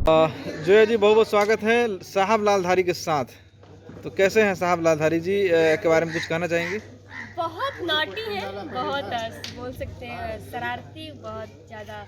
जोया जी, बहुत बहुत स्वागत है साहब लालधारी के साथ। तो कैसे हैं साहब लालधारी जी, के बारे में कुछ कहना चाहेंगे? बहुत नॉटी है, बहुत बोल सकते हैं शरारती, बहुत ज़्यादा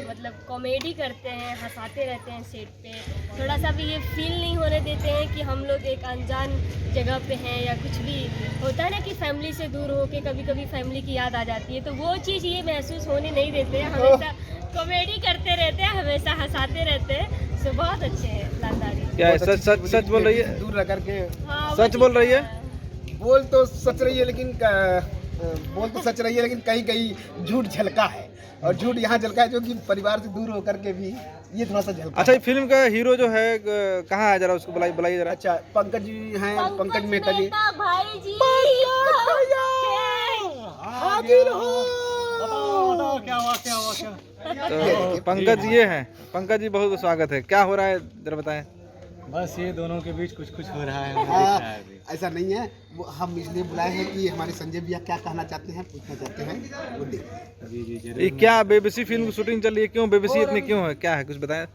मतलब कॉमेडी करते हैं, हंसाते रहते हैं सेट पे। थोड़ा सा भी ये फील नहीं होने देते हैं कि हम लोग एक अनजान जगह पे हैं या कुछ भी होता है ना कि फैमिली से दूर होके कभी कभी फैमिली की याद आ जाती है, तो वो चीज़ ये महसूस होने नहीं देते हैं। हमेशा कॉमेडी करते रहते हैं, हमेशा हंसाते रहते हैं। सो बहुत अच्छे हैं लालधारी। क्या है, सच सच सच बोल रही है? दूर रह करके हाँ, सच बोल रही है? बोल तो सच रही है, लेकिन बोल तो सच रही है, लेकिन कहीं कहीं झूठ झलका है। और झूठ यहाँ झलका है जो कि परिवार से दूर होकर के भी ये थोड़ा सा झलका। अच्छा, ये फिल्म का हीरो जो है कहाँ है, जरा उसको बुलाइए जरा। अच्छा, पंकज जी हैं, पंकज मेहता जी। भाई जी हाजिर हो। क्या हुआ? तो पंकज ये हैं। पंकज जी, बहुत स्वागत है। क्या हो रहा है, जरा बताएं। बस ये दोनों के बीच कुछ कुछ हो रहा है, हमें दिख हाँ, रहा है अभी। ऐसा नहीं है, वो हम इसलिए बुलाए हैं कि हमारे संजय भैया क्या कहना चाहते हैं, पूछना चाहते हैं, वो देखते हैं। जी ये जरूर। क्या बेबसी फिल्म की शूटिंग चल रही है? क्यों बेबसी इतनी क्यों है, क्या है, कुछ बताएं।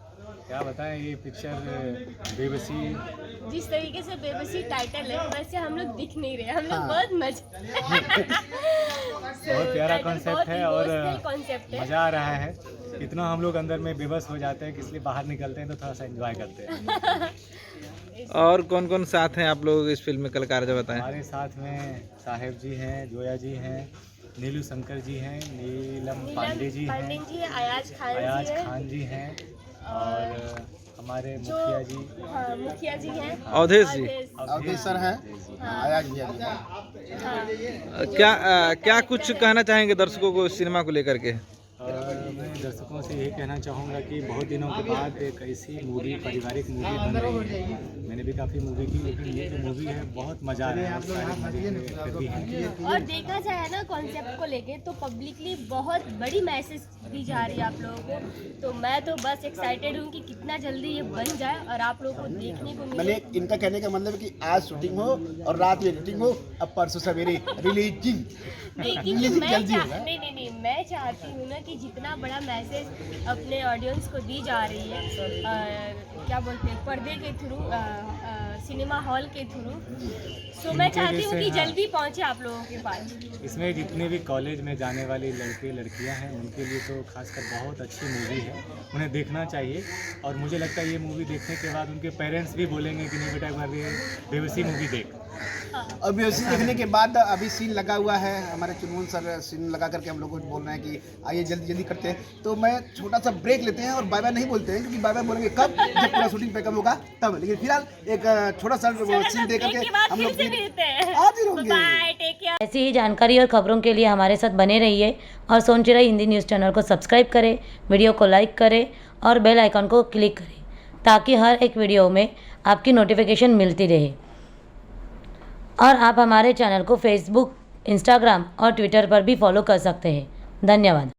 क्या बताएं, ये पिक्चर बेबसी जिस तरीके से बेबसी टाइटल है वैसे हम लोग दिख नहीं रहे, हम लोग बहुत बहुत प्यारा कॉन्सेप्ट है और कॉन्सेप्ट है। मज़ा आ रहा है। इतना हम लोग अंदर में बेबस हो जाते हैं कि इसलिए बाहर निकलते हैं तो थोड़ा सा एंजॉय करते हैं। और कौन कौन साथ हैं आप लोग इस फिल्म में कलाकार, जरा बताएं। हमारे साथ में साहेब जी हैं, जोया जी हैं, नीलू शंकर जी हैं, नीलम पांडे जी हैं, अयाज अयाज खान जी हैं और हमारे मुखिया जी हैं, अवधेश जी। अवधेश सर है, आयाज भैया जी। क्या कुछ कहना चाहेंगे दर्शकों को इस सिनेमा को लेकर के? मैं दर्शकों से यही कहना चाहूँगा कि बहुत दिनों के बाद एक ऐसी मूवी, पारिवारिक मूवी बन रही है। मैंने भी काफ़ी मूवी की, लेकिन ये जो मूवी है बहुत मज़ा आ रहा है, सारे मज़े भी हैं। और देखा जाए ना कॉन्सेप्ट को लेके तो पब्लिकली बहुत बड़ी मैसेज दी जा रही है आप लोगों को। तो मैं तो बस एक्साइटेड हूँ कि कितना जल्दी ये बन जाए और आप लोगों को देखने को मिले। मैंने इनका कहने का मतलब है कि आज शूटिंग हो और रात में एडिटिंग हो, अब परसों सवेरे रिलीजिंग। नहीं, मैं चाहती हूँ ना कि जितना बड़ा मैसेज अपने ऑडियंस को दी जा रही है, क्या बोलते हैं, पर्दे के थ्रू, सिनेमा हॉल के थ्रू, सो मैं चाहती हूँ कि जल्दी पहुँचे आप लोगों के पास। इसमें जितने भी कॉलेज में जाने वाले लड़के लड़कियां हैं उनके लिए तो खासकर बहुत अच्छी मूवी है, उन्हें देखना चाहिए। और मुझे लगता है ये मूवी देखने के बाद उनके पेरेंट्स भी बोलेंगे कि नहीं बेटा एक बार ये बेबसी मूवी देख। और बेबसी देखने के बाद अभी सीन लगा हुआ है, हमारे चुनमुन सर सीन लगा करके हम लोग को बोल रहे हैं कि आइए जल्दी जल्दी करते हैं। तो मैं छोटा सा ब्रेक लेते हैं और बाय बाय नहीं बोलते हैं, क्योंकि बाय बाय बोलेंगे कब, जब पूरा शूटिंग पैकअप होगा तब। लेकिन फिलहाल एक छोटा सा सीन दे करके हम लोग हाजिर होंगे। ऐसी ही जानकारी और खबरों के लिए हमारे साथ बने रहिए और सोन चिराई हिंदी न्यूज़ चैनल को सब्सक्राइब करें, वीडियो को लाइक करें और बेल आइकन को क्लिक करें ताकि हर एक वीडियो में आपकी नोटिफिकेशन मिलती रहे। और आप हमारे चैनल को फेसबुक, इंस्टाग्राम और ट्विटर पर भी फॉलो कर सकते हैं। धन्यवाद।